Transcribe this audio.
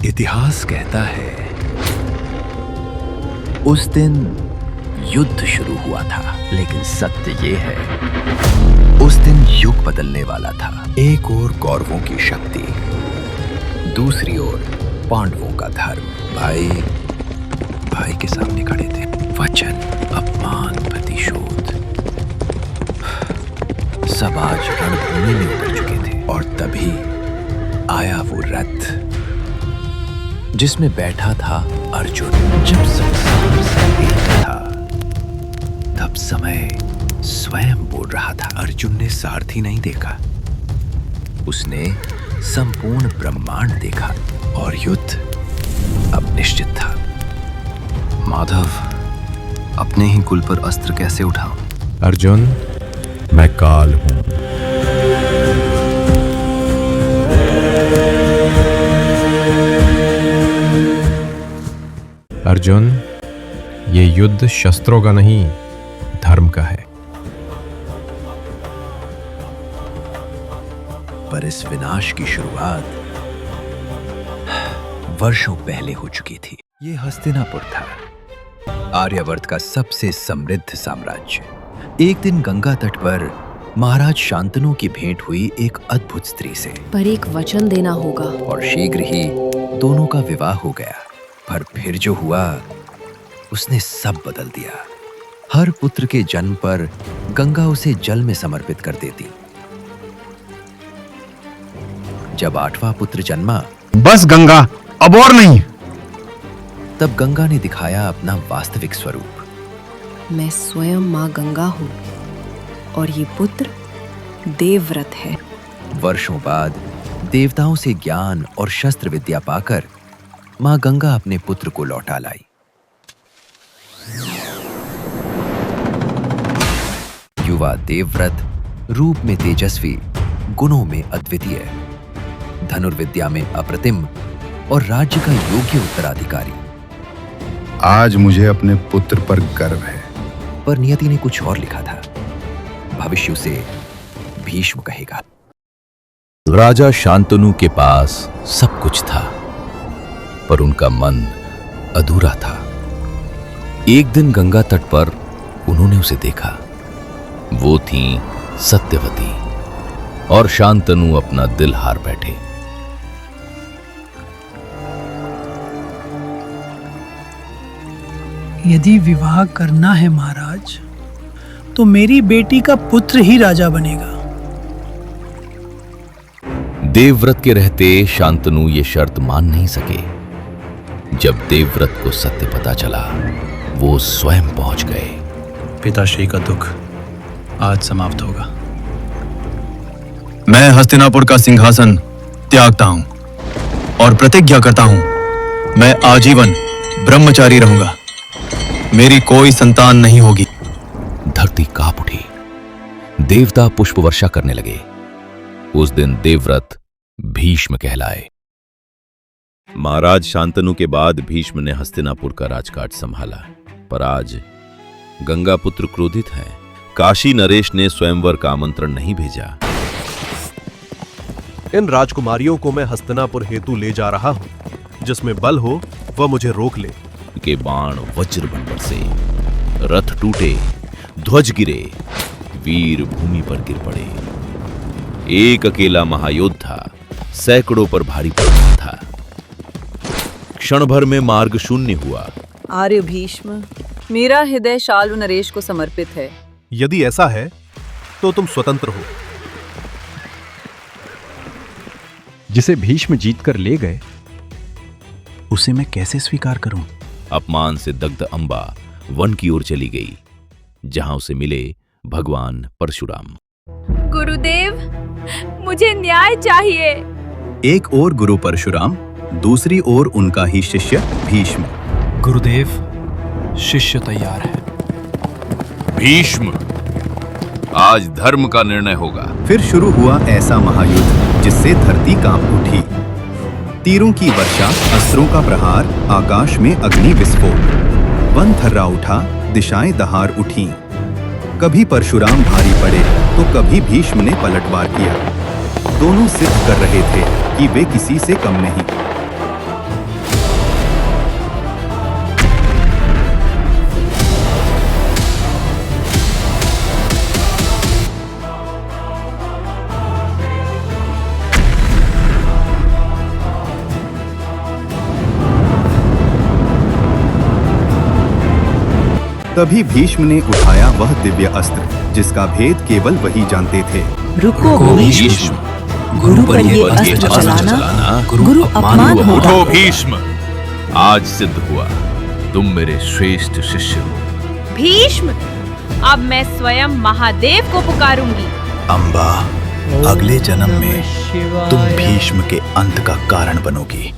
इतिहास कहता है उस दिन युद्ध शुरू हुआ था, लेकिन सत्य ये है उस दिन युग बदलने वाला था। एक ओर कौरवों की शक्ति, दूसरी ओर पांडवों का धर्म। भाई भाई के सामने खड़े थे। वचन, अपमान, प्रतिशोध, सब आज रणभूमि में उतर चुके थे। और तभी आया वो रथ जिसमें बैठा था अर्जुन। जब संसार संदिग्ध था तब समय स्वयं बोल रहा था। अर्जुन ने सारथी नहीं देखा, उसने संपूर्ण ब्रह्मांड देखा और युद्ध अब निश्चित था। माधव, अपने ही कुल पर अस्त्र कैसे उठाऊं? अर्जुन, मैं काल हूं। अर्जुन, ये युद्ध शस्त्रों का नहीं, धर्म का है। पर इस विनाश की शुरुआत वर्षों पहले हो चुकी थी। ये हस्तिनापुर था, आर्यावर्त का सबसे समृद्ध साम्राज्य। एक दिन गंगा तट पर महाराज शांतनु की भेंट हुई एक अद्भुत स्त्री से। पर एक वचन देना होगा। और शीघ्र ही दोनों का विवाह हो गया। पर फिर जो हुआ उसने सब बदल दिया। हर पुत्र के जन्म पर गंगा उसे जल में समर्पित कर देती। जब 8वां पुत्र जन्मा, बस गंगा, अब और नहीं। तब गंगा ने दिखाया अपना वास्तविक स्वरूप। मैं स्वयं माँ गंगा हूँ और ये पुत्र देवव्रत है। वर्षों बाद देवताओं से ज्ञान और शस्त्र विद्या पाकर माँ गंगा अपने पुत्र को लौटा लाई। युवा देवव्रत रूप में तेजस्वी, गुणों में अद्वितीय, धनुर्विद्या में अप्रतिम और राज्य का योग्य उत्तराधिकारी। आज मुझे अपने पुत्र पर गर्व है। पर नियति ने कुछ और लिखा था। भविष्य उसे भीष्म कहेगा। राजा शांतनु के पास सब कुछ था, पर उनका मन अधूरा था। एक दिन गंगा तट पर उन्होंने उसे देखा। वो थी सत्यवती और शांतनु अपना दिल हार बैठे। यदि विवाह करना है महाराज, तो मेरी बेटी का पुत्र ही राजा बनेगा। देवव्रत के रहते शांतनु ये शर्त मान नहीं सके। जब देवव्रत को सत्य पता चला, वो स्वयं पहुंच गए। पिताश्री का दुख आज समाप्त होगा। मैं हस्तिनापुर का सिंहासन त्यागता हूं और प्रतिज्ञा करता हूं, मैं आजीवन ब्रह्मचारी रहूंगा। मेरी कोई संतान नहीं होगी। धरती कांप उठी। देवता पुष्प वर्षा करने लगे। उस दिन देवव्रत भीष्म कहलाए। महाराज शांतनु के बाद भीष्म ने हस्तिनापुर का राजकाज संभाला। पर आज गंगा पुत्र क्रोधित हैं। काशी नरेश ने स्वयंवर का आमंत्रण नहीं भेजा। इन राजकुमारियों को मैं हस्तिनापुर हेतु ले जा रहा हूं। जिसमें बल हो वह मुझे रोक ले। के बाण वज्र बन बरसे, रथ टूटे, ध्वज गिरे, वीर भूमि पर गिर पड़े। एक अकेला महायोद्धा सैकड़ों पर भारी पड़ रहा था। क्षण भर में मार्ग शून्य हुआ। आर्य भीष्म, मेरा हृदय शाल्व नरेश को समर्पित है। यदि ऐसा है तो तुम स्वतंत्र हो। जिसे भीष्म जीतकर ले गए, उसे मैं कैसे स्वीकार करूं? अपमान से दग्ध अंबा वन की ओर चली गई, जहां उसे मिले भगवान परशुराम। गुरुदेव, मुझे न्याय चाहिए। एक ओर गुरु परशुराम, दूसरी ओर उनका ही शिष्य भीष्म। गुरुदेव, शिष्य तैयार है। भीष्म, आज धर्म का निर्णय होगा। फिर शुरू हुआ ऐसा महायुद्ध जिससे धरती कांप उठी। तीरों की वर्षा, अस्त्रों का प्रहार, आकाश में अग्नि विस्फोट। वन थर्रा उठा, दिशाएं दहाड़ उठीं। कभी परशुराम भारी पड़े तो कभी भीष्म ने पलटवार किया। दोनों सिद्ध कर रहे थे कि वे किसी से कम नहीं। तभी भीष्म ने उठाया वह दिव्य अस्त्र जिसका भेद केवल वही जानते थे। रुको भीष्म, गुरु पर ये अस्त्र चलाना गुरु अपमान होगा। उठो भीष्म, आज सिद्ध हुआ तुम मेरे श्रेष्ठ शिष्य हो। भीष्म, अब मैं स्वयं महादेव को पुकारूंगी। अंबा, अगले जन्म में तुम भीष्म के अंत का कारण बनोगी।